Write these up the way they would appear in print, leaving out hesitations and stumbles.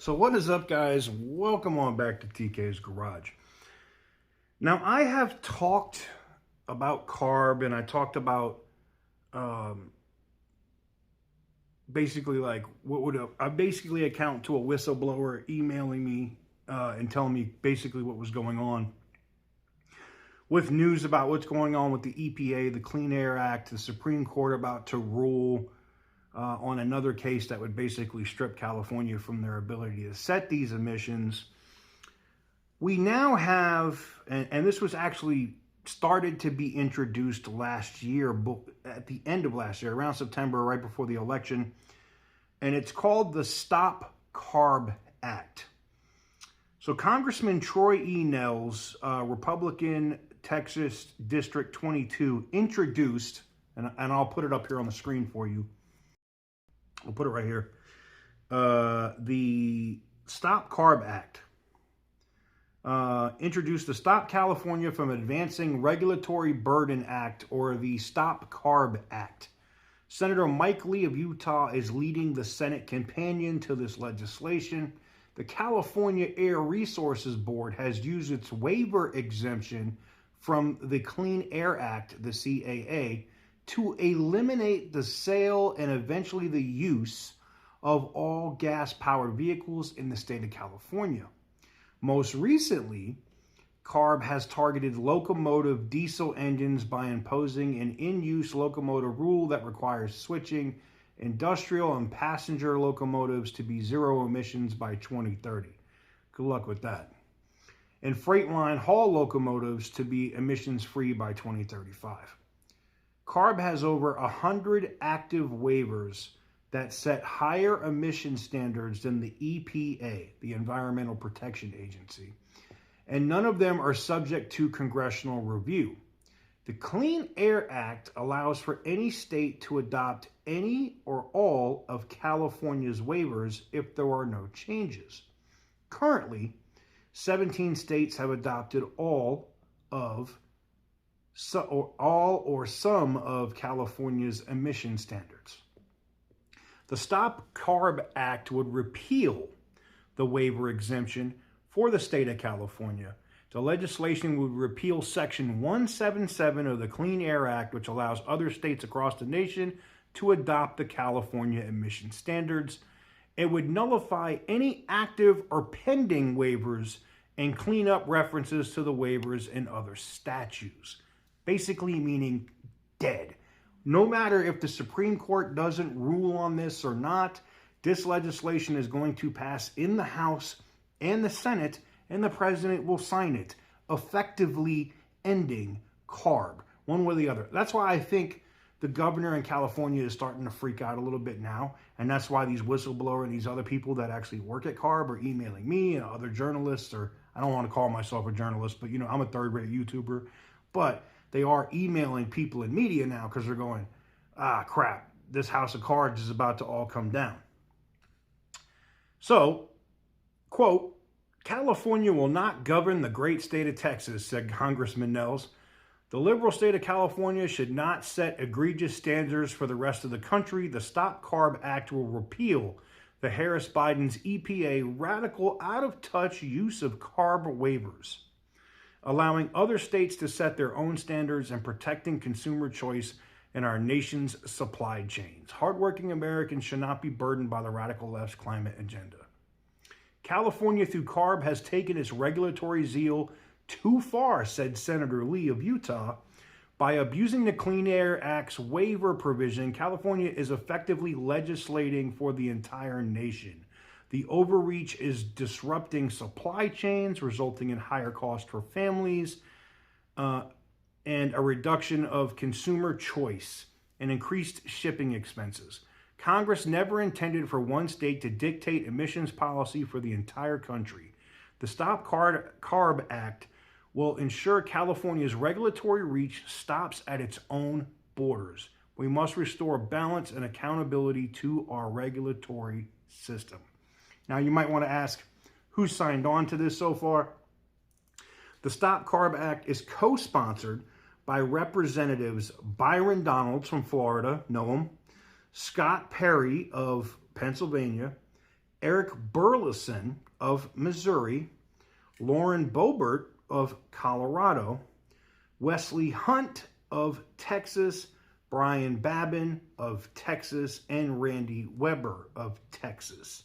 So what is up, guys? Welcome on back to TK's Garage. Now, I have talked about CARB, and I talked about basically like what would I basically account to a whistleblower emailing me and telling me basically what was going on with news about what's going on with the EPA, the Clean Air Act, the Supreme Court about to rule on another case that would basically strip California from their ability to set these emissions. We now have, and this was actually started to be introduced last year, at the end of last year, around September, right before the election, and it's called the Stop CARB Act. So Congressman Troy E. Nehls, Republican, Texas District 22, introduced, and I'll put it up here on the screen for you. I'll put it right here. The Stop CARB Act introduced the Stop California from Advancing Regulatory Burden Act, or the Stop CARB Act. Senator Mike Lee of Utah is leading the Senate companion to this legislation. The California Air Resources Board has used its waiver exemption from the Clean Air Act, the CAA, to eliminate the sale and eventually the use of all gas-powered vehicles in the state of California. Most recently, CARB has targeted locomotive diesel engines by imposing an in-use locomotive rule that requires switching industrial and passenger locomotives to be zero emissions by 2030. Good luck with that. And freight line haul locomotives to be emissions-free by 2035. CARB has over 100 active waivers that set higher emission standards than the EPA, the Environmental Protection Agency, and none of them are subject to congressional review. The Clean Air Act allows for any state to adopt any or all of California's waivers if there are no changes. Currently, 17 states have adopted all or some of California's emission standards. The Stop CARB Act would repeal the waiver exemption for the state of California. The legislation would repeal Section 177 of the Clean Air Act, which allows other states across the nation to adopt the California emission standards. It would nullify any active or pending waivers and clean up references to the waivers in other statutes. Basically meaning dead. No matter if the Supreme Court doesn't rule on this or not, this legislation is going to pass in the House and the Senate, and the president will sign it, effectively ending CARB, one way or the other. That's why I think the governor in California is starting to freak out a little bit now, and that's why these whistleblowers and these other people that actually work at CARB are emailing me and other journalists, or I don't want to call myself a journalist, but I'm a third-rate YouTuber, but they are emailing people in media now because they're going, crap, this house of cards is about to all come down. So, quote, California will not govern the great state of Texas, said Congressman Nehls. The liberal state of California should not set egregious standards for the rest of the country. The Stop CARB Act will repeal the Harris-Biden's EPA radical, out-of-touch use of CARB waivers, allowing other states to set their own standards and protecting consumer choice in our nation's supply chains. Hardworking Americans should not be burdened by the radical left's climate agenda. California, through CARB, has taken its regulatory zeal too far, said Senator Lee of Utah. By abusing the Clean Air Act's waiver provision, California is effectively legislating for the entire nation. The overreach is disrupting supply chains, resulting in higher costs for families, and a reduction of consumer choice and increased shipping expenses. Congress never intended for one state to dictate emissions policy for the entire country. The Stop CARB Act will ensure California's regulatory reach stops at its own borders. We must restore balance and accountability to our regulatory system. Now, you might want to ask, who signed on to this so far? The Stop CARB Act is co-sponsored by Representatives Byron Donalds from Florida, know him, Scott Perry of Pennsylvania, Eric Burleson of Missouri, Lauren Boebert of Colorado, Wesley Hunt of Texas, Brian Babin of Texas, and Randy Weber of Texas.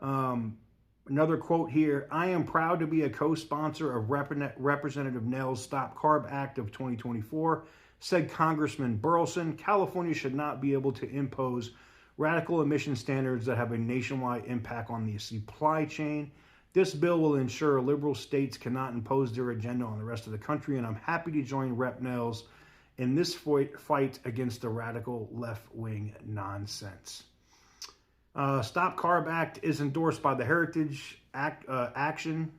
Another quote here: I am proud to be a co-sponsor of Representative Nell's Stop CARB Act of 2024, said Congressman Burleson. California should not be able to impose radical emission standards that have a nationwide impact on the supply chain. This bill will ensure liberal states cannot impose their agenda on the rest of the country, and I'm happy to join Rep. Nels in this fight against the radical left-wing nonsense. Stop CARB Act is endorsed by the Heritage Action,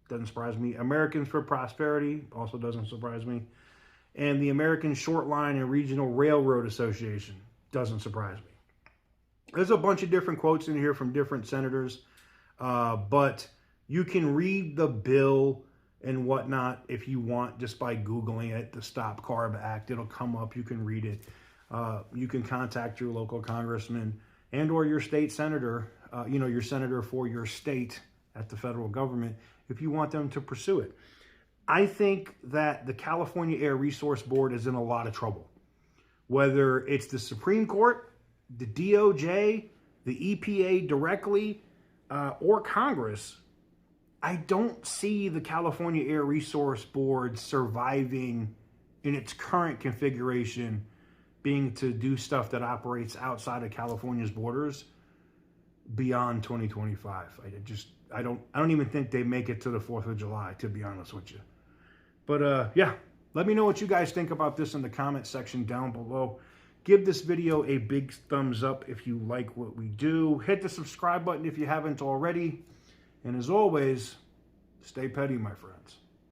doesn't surprise me, Americans for Prosperity, also doesn't surprise me, and the American Short Line and Regional Railroad Association, doesn't surprise me. There's a bunch of different quotes in here from different senators, but you can read the bill and whatnot if you want just by Googling it, the Stop CARB Act. It'll come up. You can read it. You can contact your local congressman and or your state senator, your senator for your state at the federal government if you want them to pursue it. I think that the California Air Resource Board is in a lot of trouble. Whether it's the Supreme Court, the DOJ, the EPA directly, or Congress, I don't see the California Air Resource Board surviving in its current configuration, being to do stuff that operates outside of California's borders beyond 2025. I don't even think they make it to the 4th of July, to be honest with you. But yeah, let me know what you guys think about this in the comment section down below. Give this video a big thumbs up if you like what we do. Hit the subscribe button if you haven't already. And as always, stay petty, my friends.